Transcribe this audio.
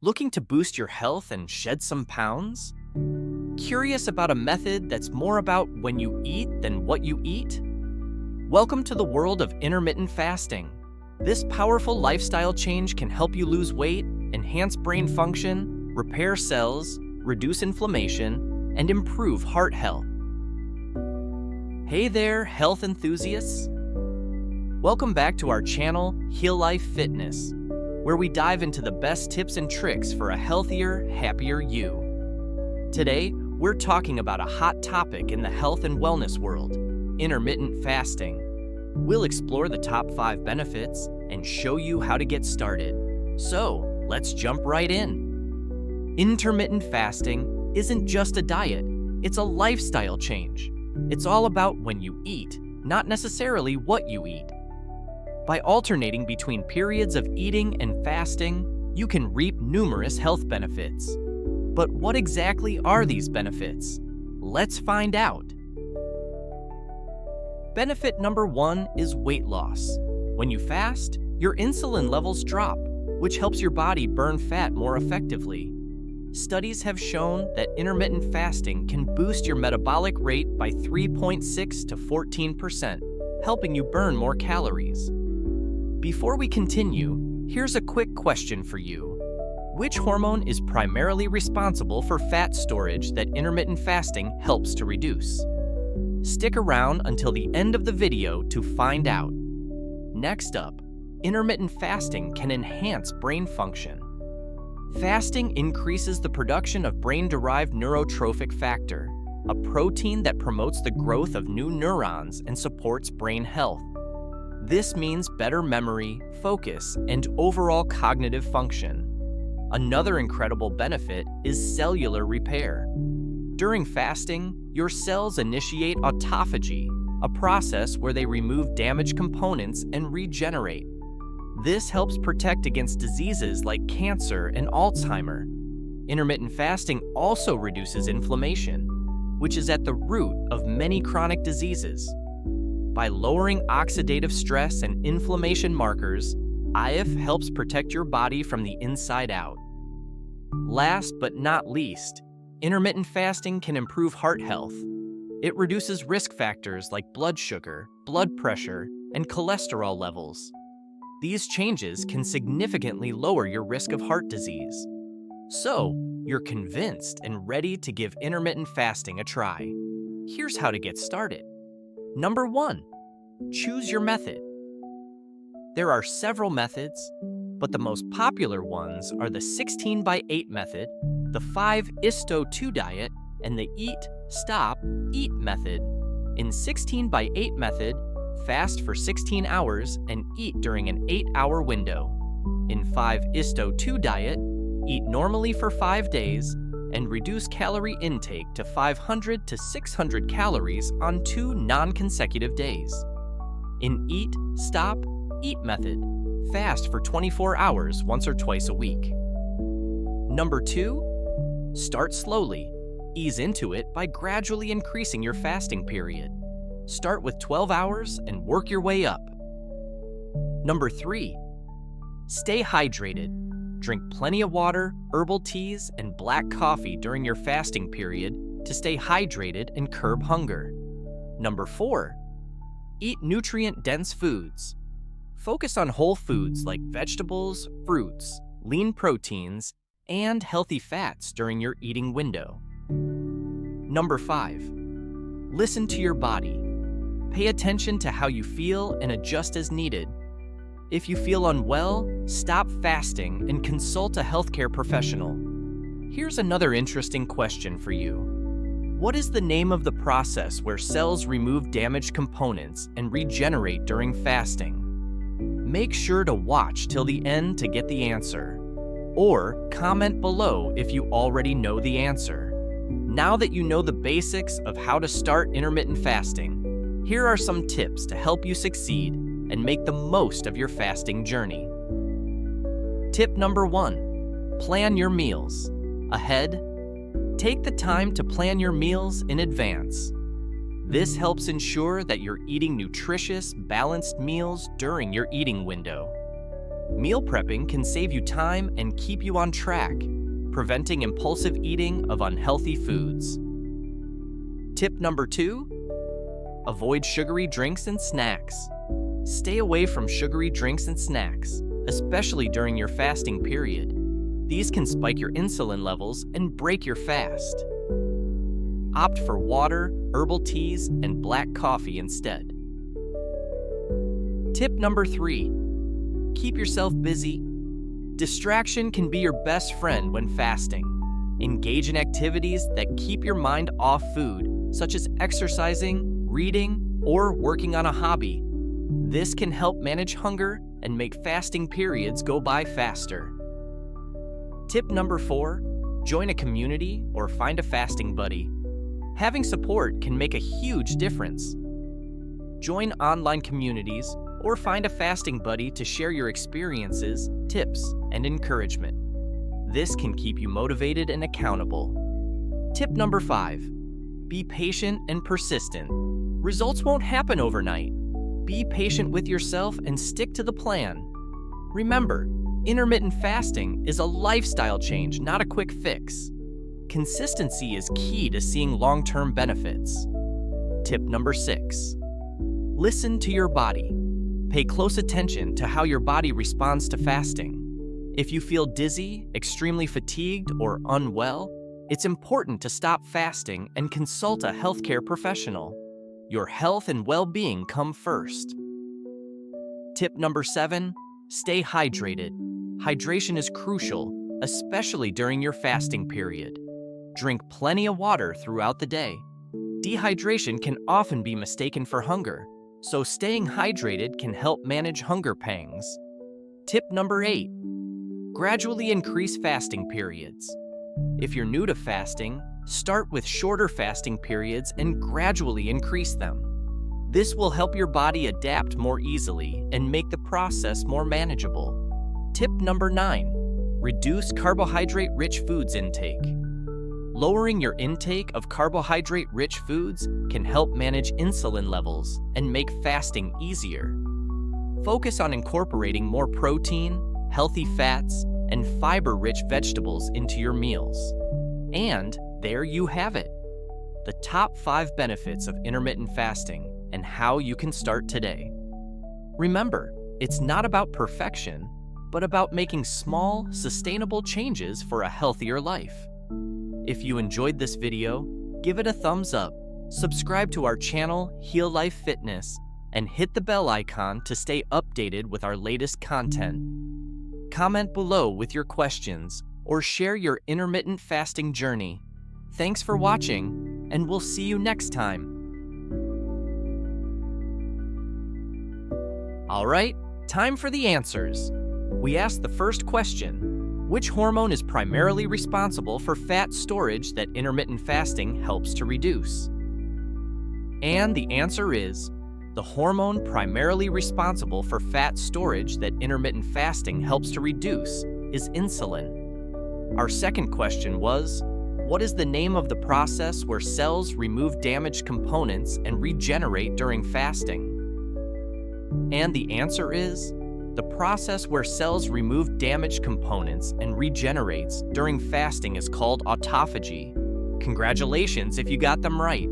Looking to boost your health and shed some pounds? Curious about a method that's more about when you eat than what you eat? Welcome to the world of intermittent fasting. This powerful lifestyle change can help you lose weight, enhance brain function, repair cells, reduce inflammation, and improve heart health. Hey there, health enthusiasts! Welcome back to our channel, Heal Life Fitness, where we dive into the best tips and tricks for a healthier, happier you. Today, we're talking about a hot topic in the health and wellness world, intermittent fasting. We'll explore the top 5 benefits and show you how to get started. So, let's jump right in. Intermittent fasting isn't just a diet, it's a lifestyle change. It's all about when you eat, not necessarily what you eat. By alternating between periods of eating and fasting, you can reap numerous health benefits. But what exactly are these benefits? Let's find out. Benefit number 1 is weight loss. When you fast, your insulin levels drop, which helps your body burn fat more effectively. Studies have shown that intermittent fasting can boost your metabolic rate by 3.6 to 14%, helping you burn more calories. Before we continue, here's a quick question for you. Which hormone is primarily responsible for fat storage that intermittent fasting helps to reduce? Stick around until the end of the video to find out. Next up, intermittent fasting can enhance brain function. Fasting increases the production of brain-derived neurotrophic factor, a protein that promotes the growth of new neurons and supports brain health. This means better memory, focus, and overall cognitive function. Another incredible benefit is cellular repair. During fasting, your cells initiate autophagy, a process where they remove damaged components and regenerate. This helps protect against diseases like cancer and Alzheimer. Intermittent fasting also reduces inflammation, which is at the root of many chronic diseases. By lowering oxidative stress and inflammation markers, IF helps protect your body from the inside out. Last but not least, intermittent fasting can improve heart health. It reduces risk factors like blood sugar, blood pressure, and cholesterol levels. These changes can significantly lower your risk of heart disease. So, you're convinced and ready to give intermittent fasting a try. Here's how to get started. Number 1, choose your method. There are several methods, but the most popular ones are the 16x8 method, the 5:2 diet, and the eat, stop, eat method. In 16x8 method, fast for 16 hours and eat during an 8-hour window. In 5:2 diet, eat normally for 5 days and reduce calorie intake to 500 to 600 calories on 2 non-consecutive days. In eat, stop, eat method, fast for 24 hours once or twice a week. Number 2, start slowly. Ease into it by gradually increasing your fasting period. Start with 12 hours and work your way up. Number 3, stay hydrated. Drink plenty of water, herbal teas, and black coffee during your fasting period to stay hydrated and curb hunger. Number 4, eat nutrient-dense foods. Focus on whole foods like vegetables, fruits, lean proteins, and healthy fats during your eating window. Number 5, listen to your body. Pay attention to how you feel and adjust as needed. If you feel unwell, stop fasting and consult a healthcare professional. Here's another interesting question for you. What is the name of the process where cells remove damaged components and regenerate during fasting? Make sure to watch till the end to get the answer. Or comment below if you already know the answer. Now that you know the basics of how to start intermittent fasting, here are some tips to help you succeed and make the most of your fasting journey. Tip number 1, plan your meals ahead. Take the time to plan your meals in advance. This helps ensure that you're eating nutritious, balanced meals during your eating window. Meal prepping can save you time and keep you on track, preventing impulsive eating of unhealthy foods. Tip number 2, avoid sugary drinks and snacks. Stay away from sugary drinks and snacks, especially during your fasting period. These can spike your insulin levels and break your fast. Opt for water, herbal teas, and black coffee instead. Tip number 3, keep yourself busy. Distraction can be your best friend when fasting. Engage in activities that keep your mind off food, such as exercising, reading, or working on a hobby. This can help manage hunger and make fasting periods go by faster. Tip number 4, join a community or find a fasting buddy. Having support can make a huge difference. Join online communities or find a fasting buddy to share your experiences, tips, and encouragement. This can keep you motivated and accountable. Tip number 5, be patient and persistent. Results won't happen overnight. Be patient with yourself and stick to the plan. Remember, intermittent fasting is a lifestyle change, not a quick fix. Consistency is key to seeing long-term benefits. Tip number 6, listen to your body. Pay close attention to how your body responds to fasting. If you feel dizzy, extremely fatigued, or unwell, it's important to stop fasting and consult a healthcare professional. Your health and well-being come first. Tip number 7, stay hydrated. Hydration is crucial, especially during your fasting period. Drink plenty of water throughout the day. Dehydration can often be mistaken for hunger, so staying hydrated can help manage hunger pangs. Tip number 8, gradually increase fasting periods. If you're new to fasting, start with shorter fasting periods and gradually increase them. This will help your body adapt more easily and make the process more manageable. Tip number 9, reduce carbohydrate-rich foods intake. Lowering your intake of carbohydrate-rich foods can help manage insulin levels and make fasting easier. Focus on incorporating more protein, healthy fats, and fiber-rich vegetables into your meals. And there you have it, the top 5 benefits of intermittent fasting and how you can start today. Remember, it's not about perfection, but about making small, sustainable changes for a healthier life. If you enjoyed this video, give it a thumbs up, subscribe to our channel, Heal Life Fitness, and hit the bell icon to stay updated with our latest content. Comment below with your questions or share your intermittent fasting journey. Thanks for watching, and we'll see you next time. All right, time for the answers. We asked the first question: which hormone is primarily responsible for fat storage that intermittent fasting helps to reduce? And the answer is, the hormone primarily responsible for fat storage that intermittent fasting helps to reduce is insulin. Our second question was, what is the name of the process where cells remove damaged components and regenerate during fasting? And the answer is, the process where cells remove damaged components and regenerates during fasting is called autophagy. Congratulations if you got them right.